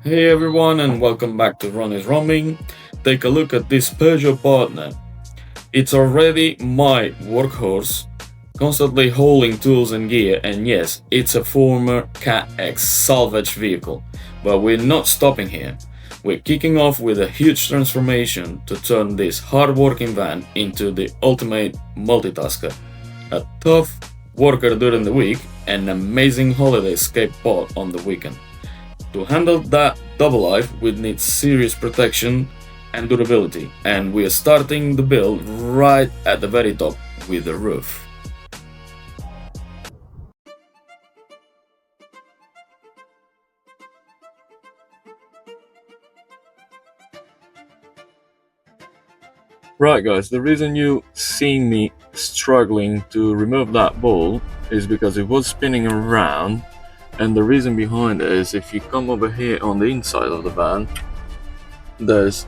Hey everyone, and welcome back to Ronnie's Roaming. Take a look at this Peugeot partner. It's already my workhorse, constantly hauling tools and gear, and yes, it's a former Cat X salvage vehicle. But we're not stopping here. We're kicking off with a huge transformation to turn this hard-working van into the ultimate multitasker. A tough worker during the week, and an amazing holiday escape pod on the weekend. To handle that double life, we need serious protection and durability, and we are starting the build right at the very top with the roof. Right, guys, the reason you see me struggling to remove that ball is because it was spinning around, and the reason behind it is if you come over here on the inside of the van, there's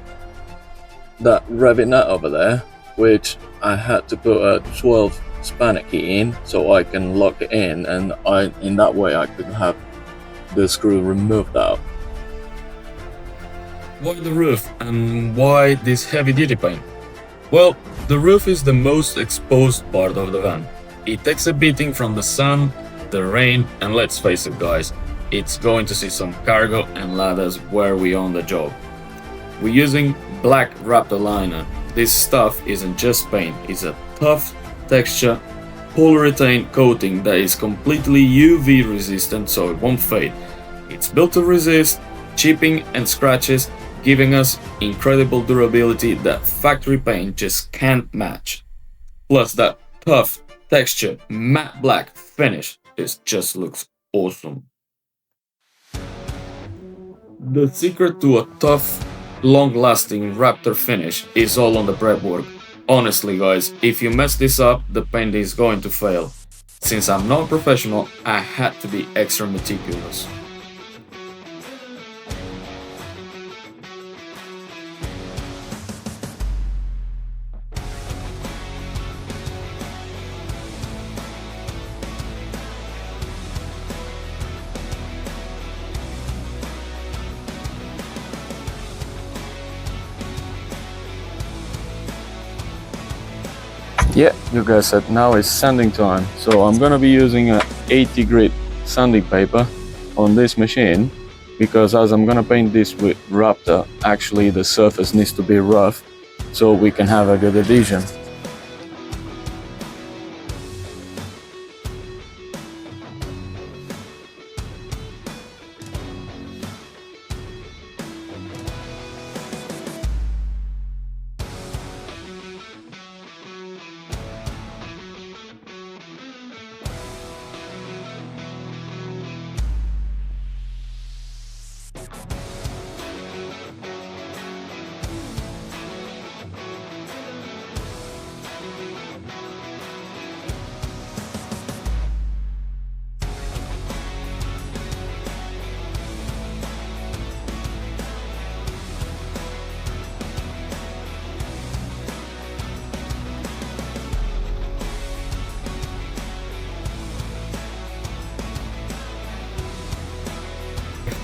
that rabbit nut over there, which I had to put a 12 spanner key in so I can lock it in, and in that way I could have the screw removed out. Why the roof and why this heavy duty paint? Well, the roof is the most exposed part of the van. It takes a beating from the sun, the rain, and let's face it guys, it's going to see some cargo and ladders where we on the job. We're using black Raptor liner. This stuff isn't just paint, it's a tough texture polyurethane coating that is completely UV resistant so it won't fade. It's built to resist chipping and scratches, giving us incredible durability that factory paint just can't match. Plus that tough texture matte black finish just looks awesome. The secret to a tough, long-lasting Raptor finish is all on the prep work. Honestly guys, if you mess this up, the paint is going to fail. Since I'm not a professional, I had to be extra meticulous. Yeah, you guys said now is sanding time. So I'm gonna be using a 80 grit sanding paper on this machine because as I'm gonna paint this with Raptor, actually the surface needs to be rough so we can have a good adhesion.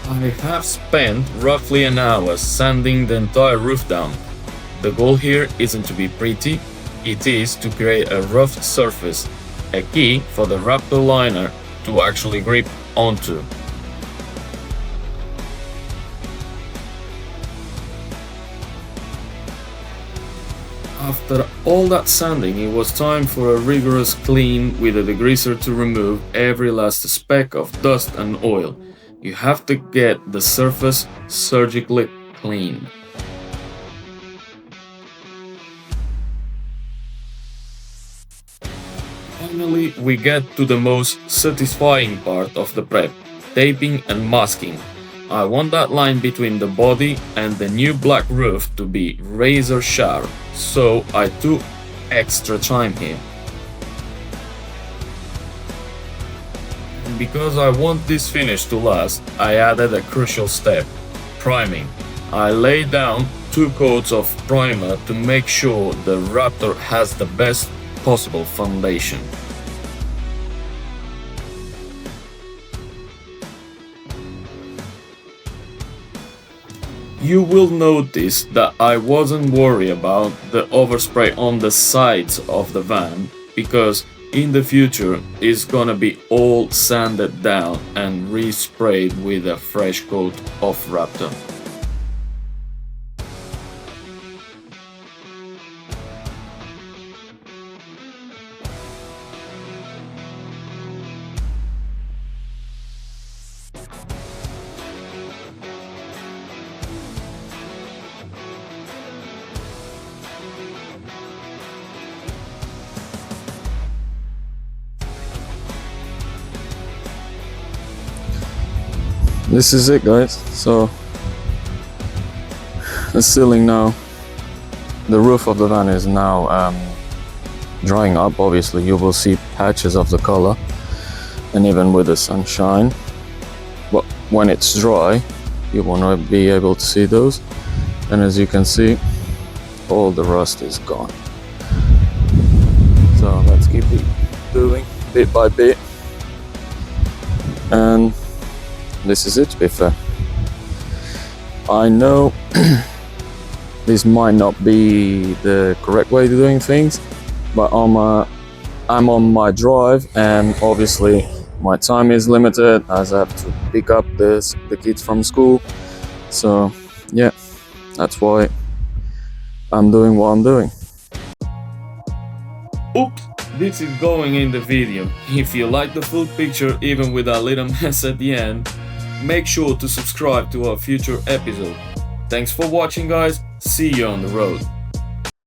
I have spent roughly an hour sanding the entire roof down. The goal here isn't to be pretty, it is to create a rough surface, a key for the Raptor liner to actually grip onto. After all that sanding, it was time for a rigorous clean with a degreaser to remove every last speck of dust and oil. You have to get the surface surgically clean. Finally, we get to the most satisfying part of the prep, taping and masking. I want that line between the body and the new black roof to be razor sharp, so I took extra time here. And because I want this finish to last, I added a crucial step, priming. I laid down 2 coats of primer to make sure the Raptor has the best possible foundation. You will notice that I wasn't worried about the overspray on the sides of the van, because in the future it's gonna be all sanded down and resprayed with a fresh coat of Raptor. This is it, guys. So the ceiling now, the roof of the van is now drying up. Obviously you will see patches of the color, and even with the sunshine, but when it's dry you will not be able to see those. And as you can see, all the rust is gone. So let's keep it doing bit by bit, and this is it. To be fair, I know this might not be the correct way to doing things, but I'm on my drive, and obviously my time is limited as I have to pick up the kids from school. So yeah, that's why I'm doing what I'm doing. Oops, this is going in the video. If you like the full picture even with a little mess at the end, make sure to subscribe to our future episode. Thanks for watching, guys. See you on the road.